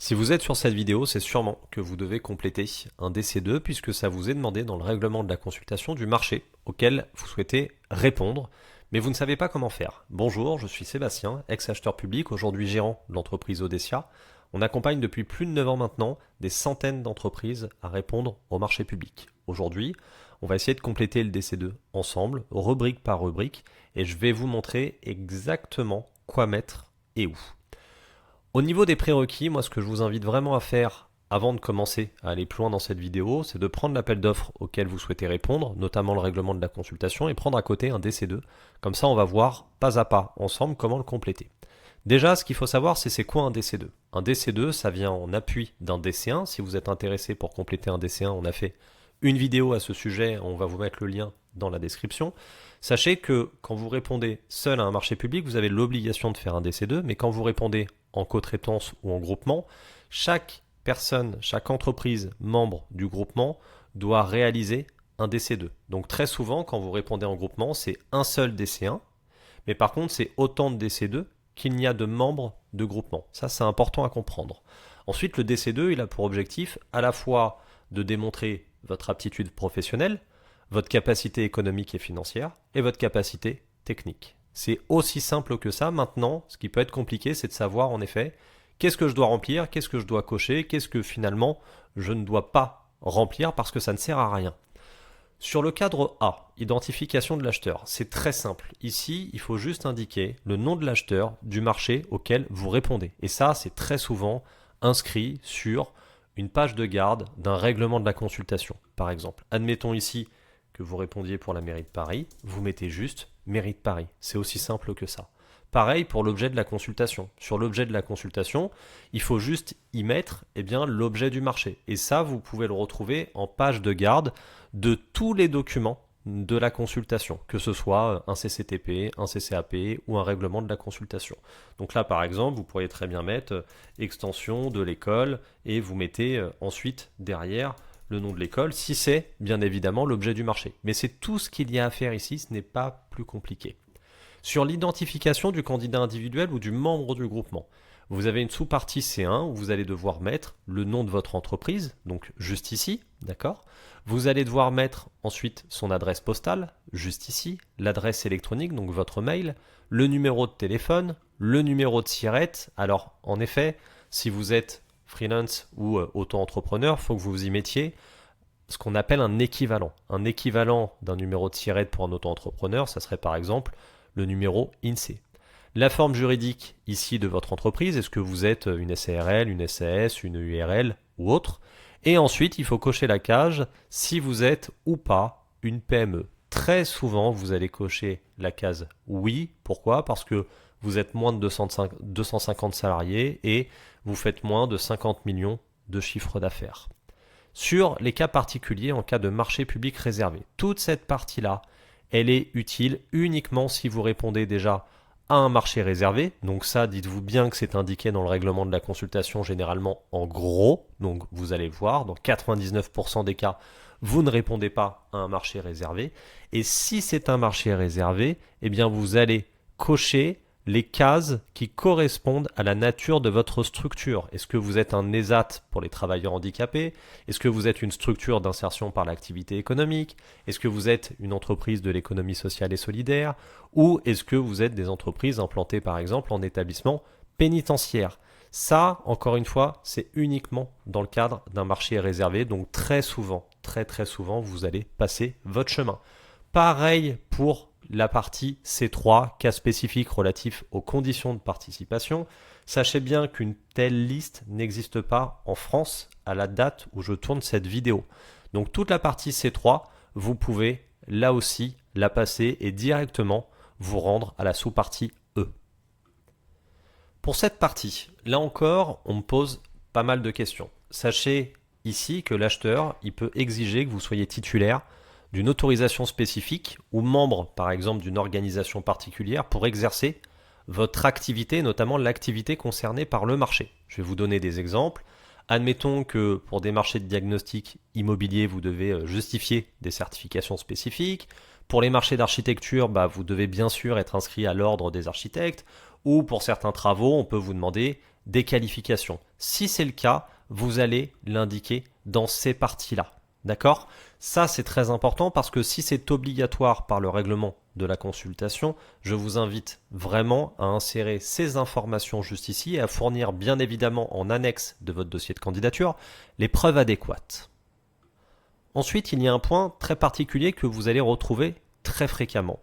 Si vous êtes sur cette vidéo, c'est sûrement que vous devez compléter un DC2 puisque ça vous est demandé dans le règlement de la consultation du marché auquel vous souhaitez répondre, mais vous ne savez pas comment faire. Bonjour, je suis Sébastien, ex-acheteur public, aujourd'hui gérant de l'entreprise Audecia. On accompagne depuis plus de 9 ans maintenant des centaines d'entreprises à répondre au marché public. Aujourd'hui, on va essayer de compléter le DC2 ensemble, rubrique par rubrique, et je vais vous montrer exactement quoi mettre et où. Au niveau des prérequis, moi ce que je vous invite vraiment à faire avant de commencer à aller plus loin dans cette vidéo, c'est de prendre l'appel d'offres auquel vous souhaitez répondre, notamment le règlement de la consultation, et prendre à côté un DC2. Comme ça, on va voir pas à pas ensemble comment le compléter. Déjà, ce qu'il faut savoir, c'est quoi un DC2. Un DC2, ça vient en appui d'un DC1. Si vous êtes intéressé pour compléter un DC1, on a fait une vidéo à ce sujet, on va vous mettre le lien dans la description. Sachez que quand vous répondez seul à un marché public, vous avez l'obligation de faire un DC2, mais quand vous répondez en co-traitance ou en groupement, chaque personne, chaque entreprise membre du groupement doit réaliser un DC2. Donc très souvent, quand vous répondez en groupement, c'est un seul DC1, mais par contre, c'est autant de DC2 qu'il n'y a de membres de groupement. Ça, c'est important à comprendre. Ensuite, le DC2, il a pour objectif à la fois de démontrer votre aptitude professionnelle, votre capacité économique et financière, et votre capacité technique. C'est aussi simple que ça. Maintenant, ce qui peut être compliqué, c'est de savoir en effet qu'est-ce que je dois remplir, qu'est-ce que je dois cocher, qu'est-ce que finalement je ne dois pas remplir parce que ça ne sert à rien. Sur le cadre A, identification de l'acheteur, c'est très simple. Ici, il faut juste indiquer le nom de l'acheteur du marché auquel vous répondez. Et ça, c'est très souvent inscrit sur une page de garde d'un règlement de la consultation, par exemple. Admettons ici que vous répondiez pour la mairie de Paris, vous mettez juste mairie de Paris. C'est aussi simple que ça. Pareil pour l'objet de la consultation. Sur l'objet de la consultation, il faut juste y mettre l'objet du marché. Et ça, vous pouvez le retrouver en page de garde de tous les documents de la consultation, que ce soit un CCTP, un CCAP ou un règlement de la consultation. Donc là, par exemple, vous pourriez très bien mettre extension de l'école et vous mettez ensuite derrière le nom de l'école, si c'est bien évidemment l'objet du marché. Mais c'est tout ce qu'il y a à faire ici, ce n'est pas plus compliqué. Sur l'identification du candidat individuel ou du membre du groupement, vous avez une sous-partie C1 où vous allez devoir mettre le nom de votre entreprise, donc juste ici, d'accord. Vous allez devoir mettre ensuite son adresse postale, juste ici, l'adresse électronique, donc votre mail, le numéro de téléphone, le numéro de SIRET. Alors, en effet, si vous êtes freelance ou auto-entrepreneur, il faut que vous vous y mettiez ce qu'on appelle un équivalent. Un équivalent d'un numéro de SIRET pour un auto-entrepreneur, ça serait par exemple le numéro INSEE. La forme juridique ici de votre entreprise, est-ce que vous êtes une SARL, une SAS, une URL ou autre? Et ensuite, il faut cocher la case si vous êtes ou pas une PME. Très souvent, vous allez cocher la case oui. Pourquoi? Parce que vous êtes moins de 250 salariés et vous faites moins de 50 millions de chiffre d'affaires. Sur les cas particuliers en cas de marché public réservé, toute cette partie-là, elle est utile uniquement si vous répondez déjà à un marché réservé. Donc ça, dites-vous bien que c'est indiqué dans le règlement de la consultation généralement en gros. Donc vous allez voir, dans 99% des cas, vous ne répondez pas à un marché réservé. Et si c'est un marché réservé, eh bien vous allez cocher les cases qui correspondent à la nature de votre structure. Est-ce que vous êtes un ESAT pour les travailleurs handicapés? Est-ce que vous êtes une structure d'insertion par l'activité économique? Est-ce que vous êtes une entreprise de l'économie sociale et solidaire? Ou est-ce que vous êtes des entreprises implantées par exemple en établissement pénitentiaire? Ça, encore une fois, c'est uniquement dans le cadre d'un marché réservé. Donc très souvent, très souvent, vous allez passer votre chemin. Pareil pour la partie C3, cas spécifique relatif aux conditions de participation. Sachez bien qu'une telle liste n'existe pas en France à la date où je tourne cette vidéo. Donc toute la partie C3, vous pouvez là aussi la passer et directement vous rendre à la sous-partie E. Pour cette partie, là encore, on me pose pas mal de questions. Sachez ici que l'acheteur, il peut exiger que vous soyez titulaire d'une autorisation spécifique ou membre, par exemple, d'une organisation particulière pour exercer votre activité, notamment l'activité concernée par le marché. Je vais vous donner des exemples. Admettons que pour des marchés de diagnostic immobilier, vous devez justifier des certifications spécifiques. Pour les marchés d'architecture, vous devez bien sûr être inscrit à l'ordre des architectes. Ou pour certains travaux, on peut vous demander des qualifications. Si c'est le cas, vous allez l'indiquer dans ces parties-là. D'accord? Ça, c'est très important parce que si c'est obligatoire par le règlement de la consultation, je vous invite vraiment à insérer ces informations juste ici et à fournir bien évidemment en annexe de votre dossier de candidature les preuves adéquates. Ensuite, il y a un point très particulier que vous allez retrouver très fréquemment.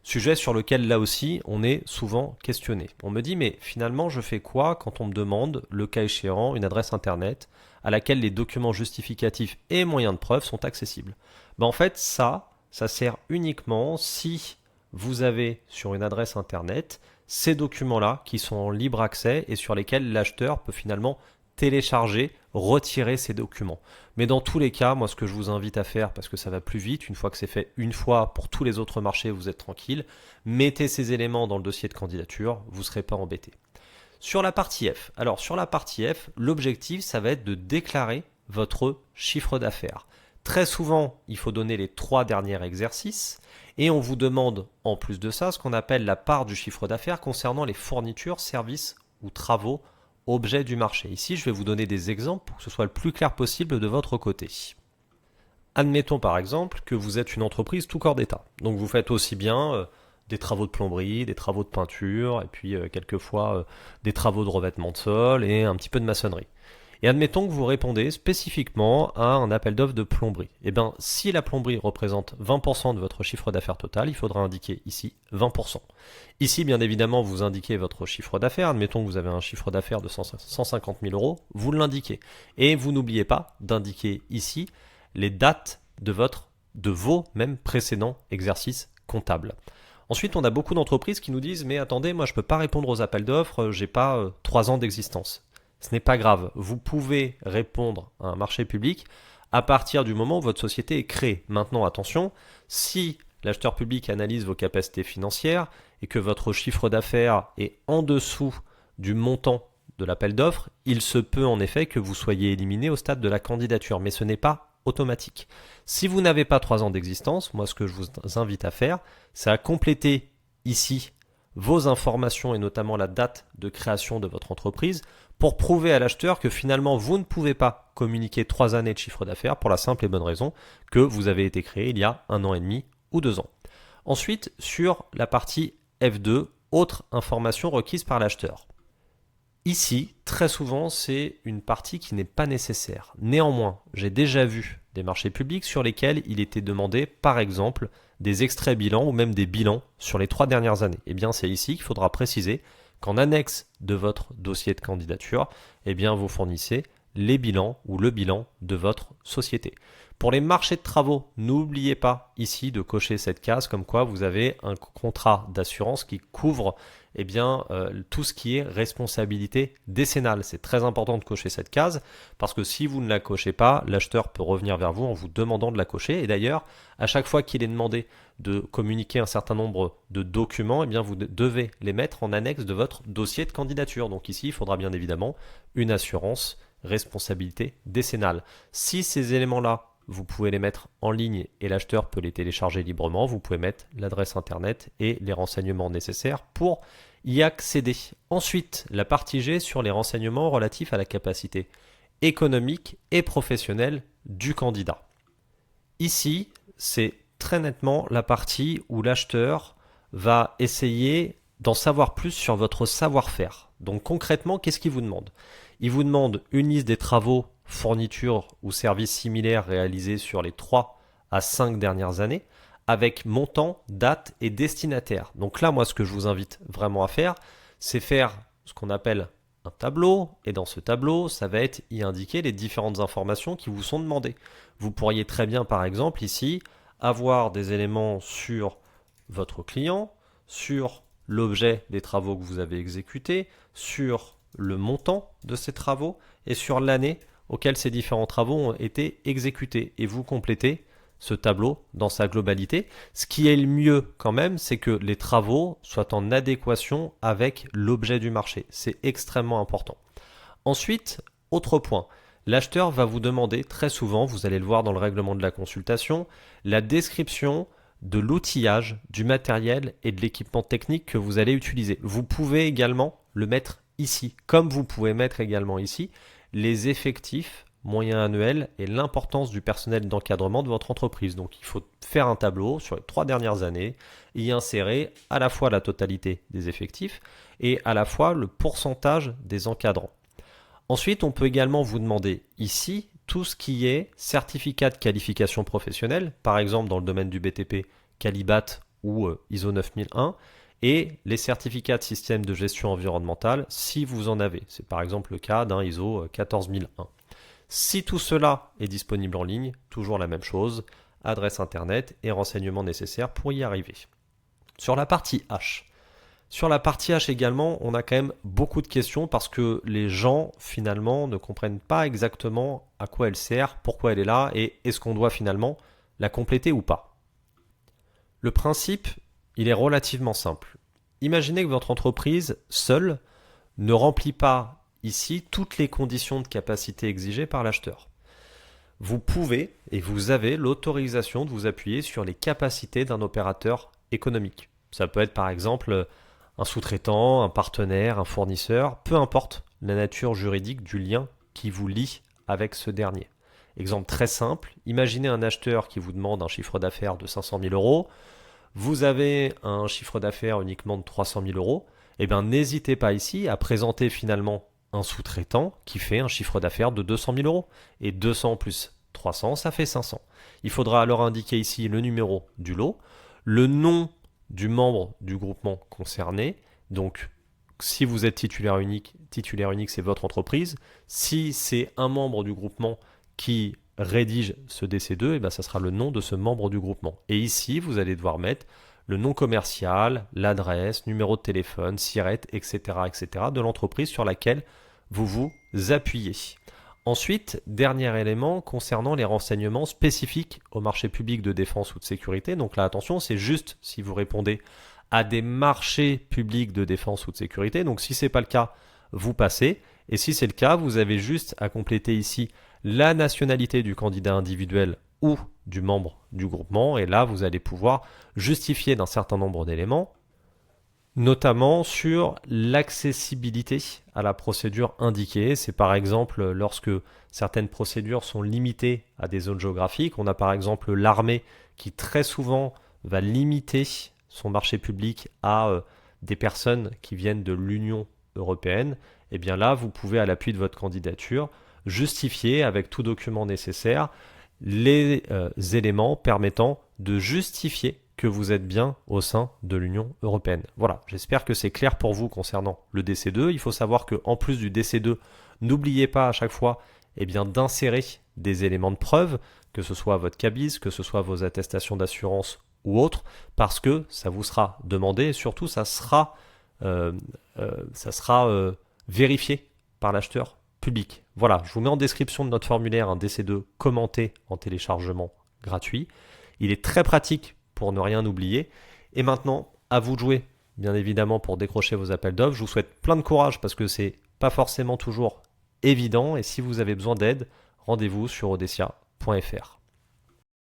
Sujet sur lequel là aussi on est souvent questionné. On me dit mais finalement je fais quoi quand on me demande, le cas échéant, une adresse internet à laquelle les documents justificatifs et moyens de preuve sont accessibles. En fait ça sert uniquement si vous avez sur une adresse internet ces documents-là qui sont en libre accès et sur lesquels l'acheteur peut finalement télécharger, retirer ces documents. Mais dans tous les cas, moi ce que je vous invite à faire, parce que ça va plus vite, une fois que c'est fait une fois pour tous les autres marchés, vous êtes tranquille, mettez ces éléments dans le dossier de candidature, vous ne serez pas embêté. Sur la partie F, alors sur la partie F, l'objectif ça va être de déclarer votre chiffre d'affaires. Très souvent, il faut donner les 3 derniers exercices et on vous demande en plus de ça ce qu'on appelle la part du chiffre d'affaires concernant les fournitures, services ou travaux objet du marché. Ici, je vais vous donner des exemples pour que ce soit le plus clair possible de votre côté. Admettons par exemple que vous êtes une entreprise tout corps d'État. Donc vous faites aussi bien des travaux de plomberie, des travaux de peinture, et puis quelquefois des travaux de revêtement de sol et un petit peu de maçonnerie. Et admettons que vous répondez spécifiquement à un appel d'offres de plomberie. Et bien, si la plomberie représente 20% de votre chiffre d'affaires total, il faudra indiquer ici 20%. Ici, bien évidemment, vous indiquez votre chiffre d'affaires. Admettons que vous avez un chiffre d'affaires de 150 000 euros, vous l'indiquez. Et vous n'oubliez pas d'indiquer ici les dates de vos même précédents exercices comptables. Ensuite, on a beaucoup d'entreprises qui nous disent « Mais attendez, moi je ne peux pas répondre aux appels d'offres, j'ai pas 3 ans d'existence ». Ce n'est pas grave, vous pouvez répondre à un marché public à partir du moment où votre société est créée. Maintenant, attention, si l'acheteur public analyse vos capacités financières et que votre chiffre d'affaires est en dessous du montant de l'appel d'offres, il se peut en effet que vous soyez éliminé au stade de la candidature, mais ce n'est pas automatique. Si vous n'avez pas 3 ans d'existence, moi ce que je vous invite à faire, c'est à compléter ici vos informations et notamment la date de création de votre entreprise pour prouver à l'acheteur que finalement vous ne pouvez pas communiquer 3 années de chiffre d'affaires pour la simple et bonne raison que vous avez été créé il y a 1 an et demi ou 2 ans. Ensuite, sur la partie F2, autre information requise par l'acheteur. Ici, très souvent, c'est une partie qui n'est pas nécessaire. Néanmoins, j'ai déjà vu des marchés publics sur lesquels il était demandé, par exemple, des extraits bilans ou même des bilans sur les 3 dernières années. Eh bien, c'est ici qu'il faudra préciser qu'en annexe de votre dossier de candidature, eh bien, vous fournissez les bilans ou le bilan de votre société. Pour les marchés de travaux, n'oubliez pas ici de cocher cette case comme quoi vous avez un contrat d'assurance qui couvre tout ce qui est responsabilité décennale. C'est très important de cocher cette case parce que si vous ne la cochez pas, l'acheteur peut revenir vers vous en vous demandant de la cocher. Et d'ailleurs, à chaque fois qu'il est demandé de communiquer un certain nombre de documents, eh bien vous devez les mettre en annexe de votre dossier de candidature. Donc ici, il faudra bien évidemment une assurance responsabilité décennale. Si ces éléments-là, vous pouvez les mettre en ligne et l'acheteur peut les télécharger librement. Vous pouvez mettre l'adresse internet et les renseignements nécessaires pour y accéder. Ensuite, la partie G sur les renseignements relatifs à la capacité économique et professionnelle du candidat. Ici, c'est très nettement la partie où l'acheteur va essayer d'en savoir plus sur votre savoir-faire. Donc concrètement, qu'est-ce qu'il vous demande ? Il vous demande une liste des travaux, fournitures ou services similaires réalisés sur les 3 à 5 dernières années avec montant, date et destinataire. Donc là, moi, ce que je vous invite vraiment à faire, c'est faire ce qu'on appelle un tableau. Et dans ce tableau, ça va être y indiquer les différentes informations qui vous sont demandées. Vous pourriez très bien, par exemple, ici, avoir des éléments sur votre client, sur l'objet des travaux que vous avez exécutés, sur le montant de ces travaux et sur l'année auquel ces différents travaux ont été exécutés. Et vous complétez ce tableau dans sa globalité. Ce qui est le mieux quand même, c'est que les travaux soient en adéquation avec l'objet du marché. C'est extrêmement important. Ensuite, autre point, l'acheteur va vous demander très souvent, vous allez le voir dans le règlement de la consultation, la description de l'outillage, du matériel et de l'équipement technique que vous allez utiliser. Vous pouvez également le mettre ici, comme vous pouvez mettre également ici les effectifs moyens annuels et l'importance du personnel d'encadrement de votre entreprise. Donc il faut faire un tableau sur les 3 dernières années, y insérer à la fois la totalité des effectifs et à la fois le pourcentage des encadrants. Ensuite, on peut également vous demander ici tout ce qui est certificat de qualification professionnelle, par exemple dans le domaine du BTP, Calibat ou ISO 9001, et les certificats de système de gestion environnementale si vous en avez. C'est par exemple le cas d'un ISO 14001. Si tout cela est disponible en ligne, toujours la même chose, adresse internet et renseignements nécessaires pour y arriver. Sur la partie H. Sur la partie H également, on a quand même beaucoup de questions parce que les gens finalement ne comprennent pas exactement à quoi elle sert, pourquoi elle est là et est-ce qu'on doit finalement la compléter ou pas. Le principe, il est relativement simple. Imaginez que votre entreprise seule ne remplit pas ici toutes les conditions de capacité exigées par l'acheteur. Vous pouvez et vous avez l'autorisation de vous appuyer sur les capacités d'un opérateur économique. Ça peut être par exemple un sous-traitant, un partenaire, un fournisseur, peu importe la nature juridique du lien qui vous lie avec ce dernier. Exemple très simple, imaginez un acheteur qui vous demande un chiffre d'affaires de 500 000 euros, vous avez un chiffre d'affaires uniquement de 300 000 euros, eh bien n'hésitez pas ici à présenter finalement un sous-traitant qui fait un chiffre d'affaires de 200 000 euros. Et 200 plus 300, ça fait 500. Il faudra alors indiquer ici le numéro du lot, le nom du membre du groupement concerné. Donc, si vous êtes titulaire unique, c'est votre entreprise. Si c'est un membre du groupement qui rédige ce DC2, eh bien, ça sera le nom de ce membre du groupement. Et ici, vous allez devoir mettre le nom commercial, l'adresse, numéro de téléphone, SIRET, etc., etc. de l'entreprise sur laquelle vous vous appuyez. Ensuite, dernier élément concernant les renseignements spécifiques au marché public de défense ou de sécurité. Donc là, attention, c'est juste si vous répondez à des marchés publics de défense ou de sécurité. Donc si ce n'est pas le cas, vous passez. Et si c'est le cas, vous avez juste à compléter ici la nationalité du candidat individuel ou du membre du groupement. Et là, vous allez pouvoir justifier d'un certain nombre d'éléments, notamment sur l'accessibilité à la procédure indiquée. C'est par exemple lorsque certaines procédures sont limitées à des zones géographiques. On a par exemple l'armée qui très souvent va limiter son marché public à des personnes qui viennent de l'Union européenne. Et bien là, vous pouvez à l'appui de votre candidature justifier avec tout document nécessaire les éléments permettant de justifier que vous êtes bien au sein de l'Union européenne. Voilà, j'espère que c'est clair pour vous concernant le DC2. Il faut savoir qu'en plus du DC2, n'oubliez pas à chaque fois d'insérer des éléments de preuve, que ce soit votre cabis, que ce soit vos attestations d'assurance ou autres, parce que ça vous sera demandé et surtout ça sera vérifié par l'acheteur public. Voilà, je vous mets en description de notre formulaire un DC2 commenté en téléchargement gratuit. Il est très pratique pour ne rien oublier. Et maintenant, à vous de jouer, bien évidemment, pour décrocher vos appels d'offres. Je vous souhaite plein de courage parce que c'est pas forcément toujours évident. Et si vous avez besoin d'aide, rendez-vous sur audecia.fr.